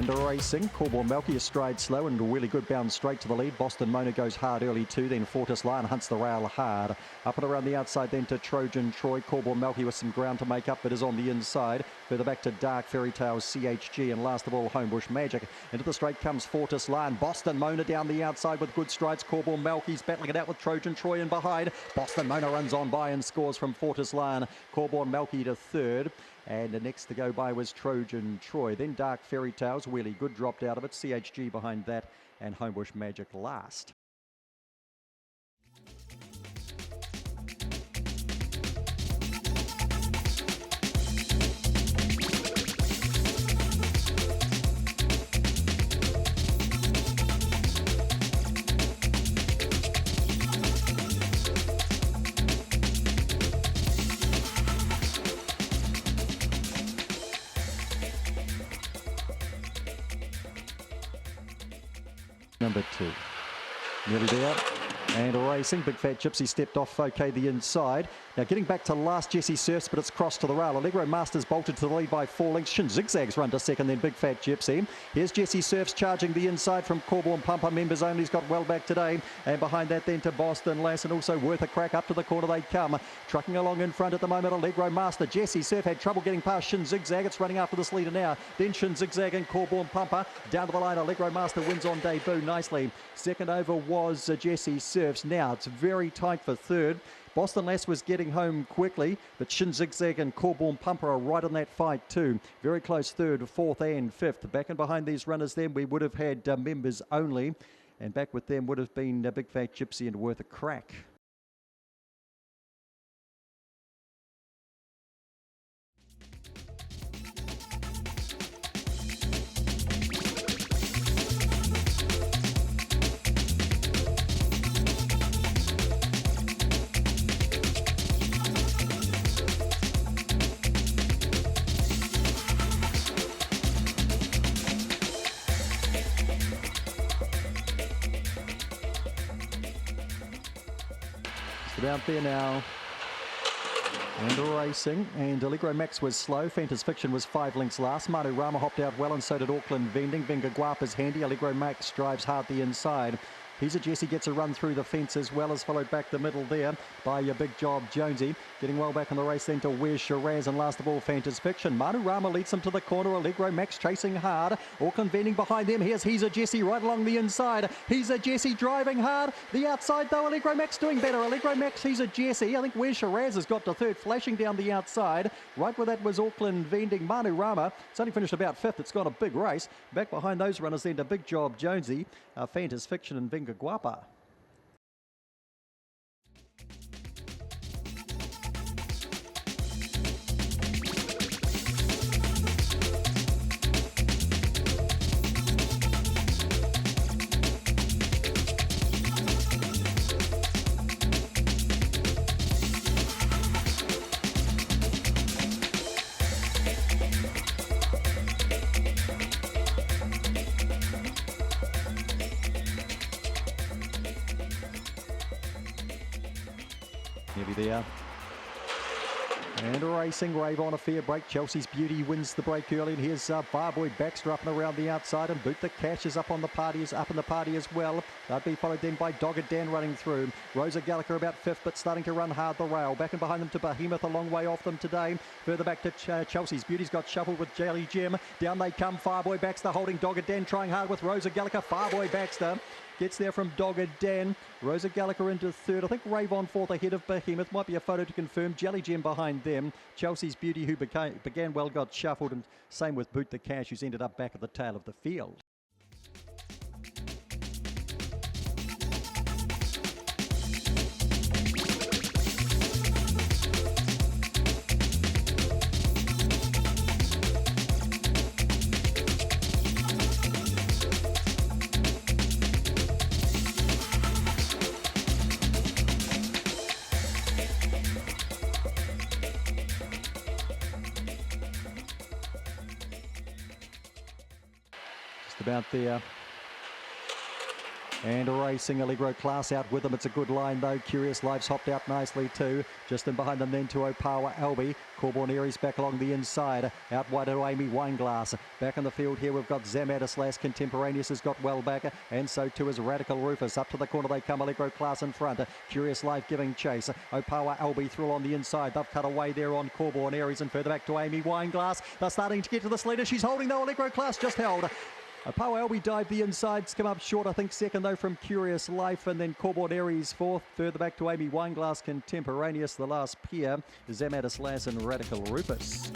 And racing, Corborn Melky, a stride slow and a really good bounce straight to the lead. Boston Mona goes hard early too, then Fortis Lion hunts the rail hard. Up and around the outside then to Trojan Troy. Corborn Melky with some ground to make up, but is on the inside. Further back to Dark Fairy Tales, CHG, and last of all Homebush Magic. Into the straight comes Fortis Lion. Boston Mona down the outside with good strides. Corborn Melky's battling it out with Trojan Troy in behind. Boston Mona runs on by and scores from Fortis Lion. Corborn Melky to third. And the next to go by was Trojan Troy. Then Dark Fairy Tales, really good, dropped out of it. CHG behind that, and Homebush Magic last. Number 2. Nearly there. And racing. Big Fat Gypsy stepped off okay the inside. Now getting back to last, Jesse Surfs, but it's crossed to the rail. Allegro Masters bolted to the lead by 4 lengths. Shin Zigzags run to second, then Big Fat Gypsy. Here's Jesse Surfs charging the inside from Corborn Pumper. Members only's got well back today. And behind that then to Boston Lass, and also Worth a Crack. Up to the corner they come. Trucking along in front at the moment, Allegro Master. Jesse Surf had trouble getting past Shin Zigzag. It's running after this leader now. Then Shin Zigzag and Corborn Pumper. Down to the line, Allegro Master wins on debut nicely. Second over was Jesse Surfs. Now it's very tight for third. Boston Lass was getting home quickly, but Shin Zigzag and Corborn Pumper are right on that fight too. Very close third, fourth and fifth. Back and behind these runners then we would have had members only, and back with them would have been Big Fat Gypsy and Worth a Crack. Out there now, and racing, and Allegro Max was slow. Fantas Fiction was 5 lengths last. Manu Rama hopped out well, and so did Auckland Vending. Venga Guapa's handy. Allegro Max drives hard the inside. He's a Jesse, gets a run through the fence as well as followed back the middle there by your Big Job Jonesy. Getting well back in the race then to Where's Shiraz, and last of all Fantas Fiction. Manu Rama leads them to the corner. Allegro Max chasing hard. Auckland Vending behind them. He's a Jesse right along the inside. He's a Jesse driving hard. The outside though, Allegro Max doing better. Allegro Max, he's a Jesse. I think Where's Shiraz has got to third, flashing down the outside. Right where that was Auckland Vending. Manu Rama, it's only finished about 5th. It's got a big race. Back behind those runners then to Big Job Jonesy, Fantas Fiction and Venga Guapa. Nearly there. And racing, Rave on a fair break. Chelsea's Beauty wins the break early. And here's Barboy Baxter up and around the outside. And Boot the Cash is up on the party, is up in the party as well. That'd be followed then by Dogged Dan running through. Rosa Gallica about 5th, but starting to run hard the rail. Back and behind them to Behemoth, a long way off them today. Further back to Chelsea's Beauty's got shuffled with Jelly Gem. Down they come, Fireboy Baxter holding Dogged Dan, trying hard with Rosa Gallica. Fireboy Baxter gets there from Dogged Dan. Rosa Gallica into third. I think Rave on fourth ahead of Behemoth. Might be a photo to confirm. Jelly Gem behind them. Chelsea's Beauty, who began well, got shuffled. And same with Boot the Cash, who's ended up back at the tail of the field. About there. And racing Allegro Class out with them. It's a good line though. Curious Life's hopped out nicely too. Just in behind them then to Opawa Albi. Corborn Aries back along the inside. Out wide to Amy Wineglass. Back in the field here we've got Zamadislas. Contemporaneous has got well back. And so too is Radical Rufus. Up to the corner they come. Allegro Class in front. Curious Life giving chase. Opawa Albi through on the inside. They've cut away there on Corborn Aries and further back to Amy Wineglass. They're starting to get to this leader. She's holding though. Allegro Class just held. Opawa Albi dived the insides, come up short, I think second though from Curious Life, and then Corborn Aries fourth, further back to Amy Wineglass. Contemporaneous, the last pair, Zamadislas and Radical Rufus.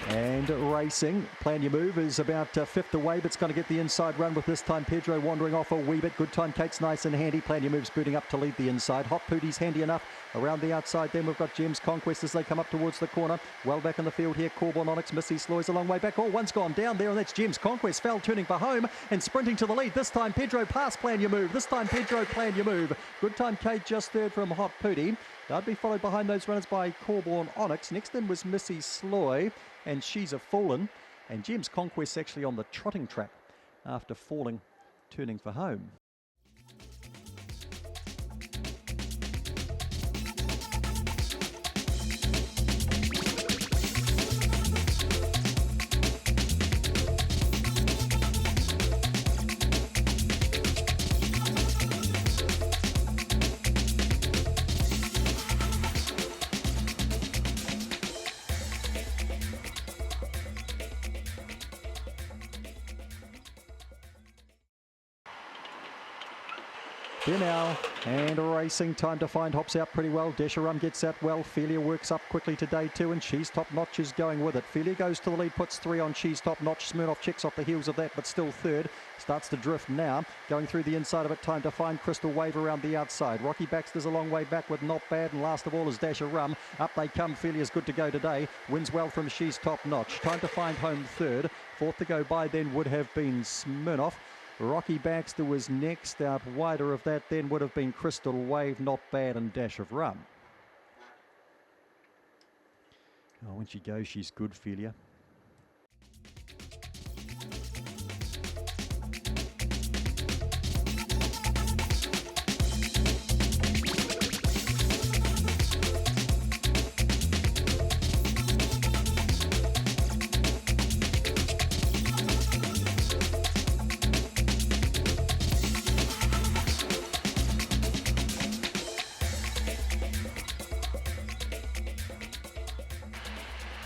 And racing, Plan Your Move is about fifth away, but it's going to get the inside run with this time Pedro wandering off a wee bit. Good time, Kate's nice and handy. Plan Your Move's booting up to lead the inside. Hot Pootie's handy enough around the outside. Then we've got Gem's Conquest as they come up towards the corner. Well back in the field here, Corborn Onyx, Missy Sloy's a long way back. Oh, one's gone down there, and that's Gem's Conquest. Fell turning for home and sprinting to the lead. This time Pedro past Plan Your Move. This time Pedro Plan Your Move. Good time, Kate just third from Hot Pootie. They'd be followed behind those runners by Corborn Onyx. Next in was Missy Sloy, and she's a fallen. And Gem's Conquest actually on the trotting track after falling, turning for home. There now, and racing, time to find, hops out pretty well. Desharum gets out well. Felia works up quickly today too, and She's Top Notch is going with it. Felia goes to the lead, puts 3 on She's Top Notch. Smirnoff checks off the heels of that, but still third. Starts to drift now. Going through the inside of it, time to find Crystal Wave around the outside. Rocky Baxter's a long way back with Not Bad, and last of all is Dasharum. Up they come. Felia's good to go today. Wins well from She's Top Notch. Time to find home third. Fourth to go by then would have been Smirnoff. Rocky Baxter was next. Out wider of that then would have been Crystal Wave, Not Bad, and Dash of Rum. Oh, when she goes, she's good, Felia.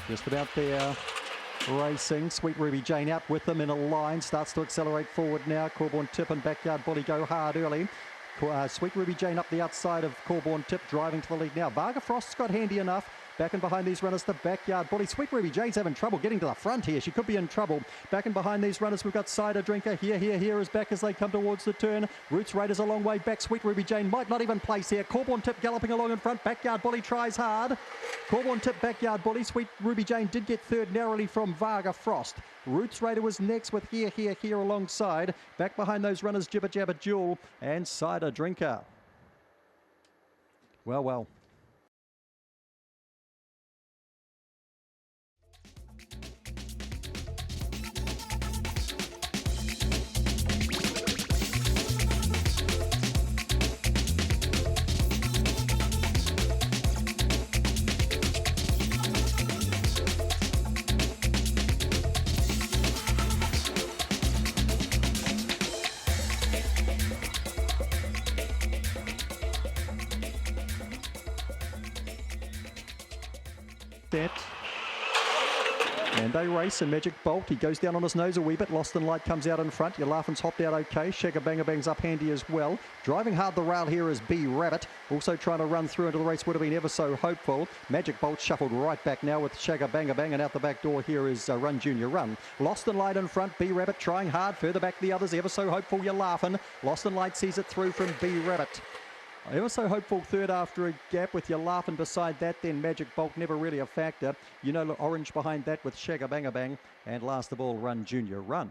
Just about there, racing. Sweet Ruby Jane out with them in a line. Starts to accelerate forward now. Corborn Tip and Backyard Bully go hard early. Sweet Ruby Jane up the outside of Corborn Tip, driving to the lead now. Varga Frost's got handy enough. Back and behind these runners, the Backyard Bully. Sweet Ruby Jane's having trouble getting to the front here. She could be in trouble. Back and behind these runners, we've got Cider Drinker. Here is back as they come towards the turn. Roots Raiders a long way back. Sweet Ruby Jane might not even place here. Corborn Tip galloping along in front. Backyard Bully tries hard. Corborn Tip, Backyard Bully. Sweet Ruby Jane did get third narrowly from Varga Frost. Roots Raider was next with here alongside. Back behind those runners, Jibber Jabber Jewel and Cider Drinker. Well. Set. And they race, and Magic Bolt, he goes down on his nose a wee bit. Lost in Light comes out in front. Your Laughing's hopped out okay. Shagga Banga Bang's up handy as well. Driving hard the rail here is B Rabbit. Also trying to run through into the race would have been ever so hopeful. Magic Bolt shuffled right back now with Shagga Banga Bang, and out the back door here is Run Junior Run. Lost in Light in front. B Rabbit trying hard. Further back the others. Ever so hopeful, You're Laughing. Lost in Light sees it through from B Rabbit. Ever so hopeful third after a gap with You're Laughing beside that, then Magic Bolt never really a factor. You know, orange behind that with Shagga Banga Bang, and last of all, Run Junior Run.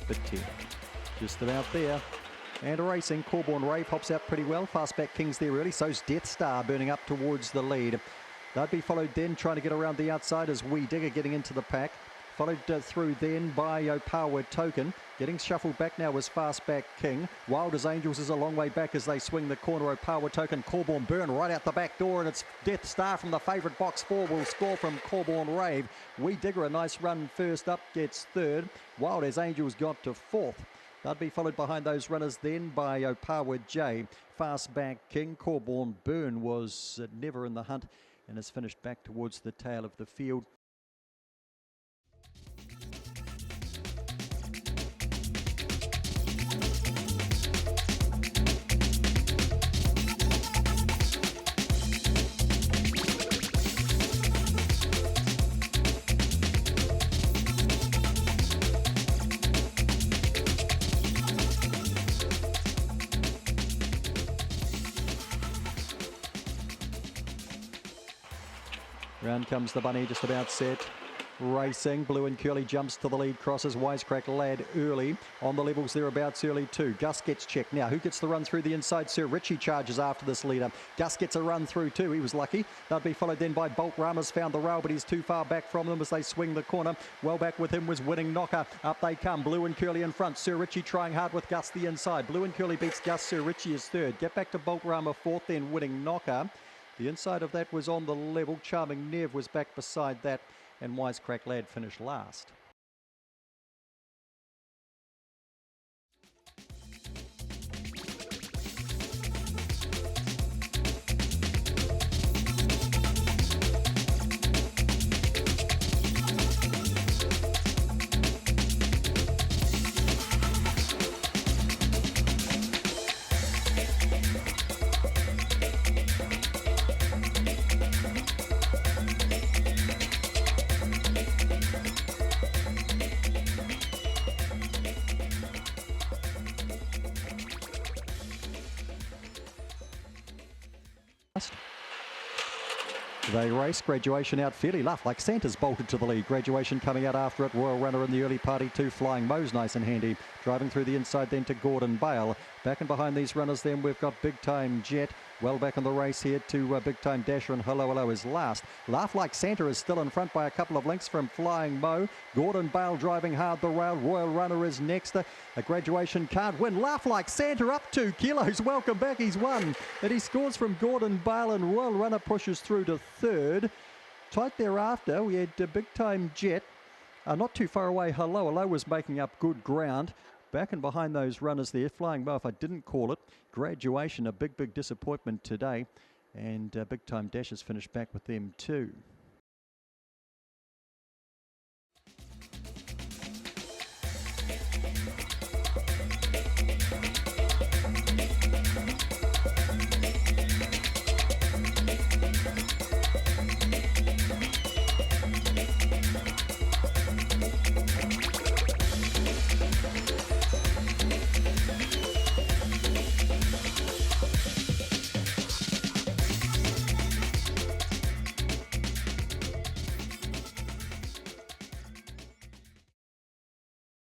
Bit 10. Just about there. And racing, Corborn Rave hops out pretty well. Fastback King's there really. So's Death Star burning up towards the lead. They'd be followed then, trying to get around the outside as Wee Digger getting into the pack. Followed through then by Opawa Token. Getting shuffled back now was Fastback King. Wild as Angels is a long way back as they swing the corner. Opawa Token, Corborn Burn right out the back door, and it's Death Star from the favourite box 4 will score from Corborn Rave. Wee Digger, a nice run first up, gets third. Wild as Angels got to fourth. They'd be followed behind those runners then by Opawa J. Fastback King, Corborn Burn was never in the hunt and has finished back towards the tail of the field. Round comes the bunny, just about set. Racing, Blue and Curly jumps to the lead, crosses Wisecrack Lad early. On the levels thereabouts early too. Gus gets checked. Now, who gets the run through the inside? Sir Richie charges after this leader. Gus gets a run through too. He was lucky. They'll be followed then by Bolt Rama's found the rail, but he's too far back from them as they swing the corner. Well back with him was Winning Knocker. Up they come. Blue and Curly in front. Sir Richie trying hard with Gus the inside. Blue and Curly beats Gus. Sir Richie is third. Get back to Bolt Rama fourth, then Winning Knocker. The inside of that was on the level. Charming Nev was back beside that, and Wisecrack Lad finished last. They race. Graduation out fairly rough, like Santa's bolted to the lead. Graduation coming out after it. Royal Runner in the early party too. Flying Mo's nice and handy. Driving through the inside then to Gordon Bale. Back and behind these runners then we've got Big Time Jet. Well back in the race here to Big Time Dasher, and Hello Hello is last. Laugh Like Santa is still in front by a couple of lengths from Flying Mo. Gordon Bale driving hard the rail. Royal Runner is next. A Graduation can't win. Laugh Like Santa up 2 kilos. Welcome back. He's won. And he scores from Gordon Bale, and Royal Runner pushes through to third. Tight thereafter we had Big Time Jet. Not too far away, Hello Hello was making up good ground. Back and behind those runners there, Flying Mo, if I didn't call it. Graduation, a big disappointment today. And Big Time Dash has finished back with them too.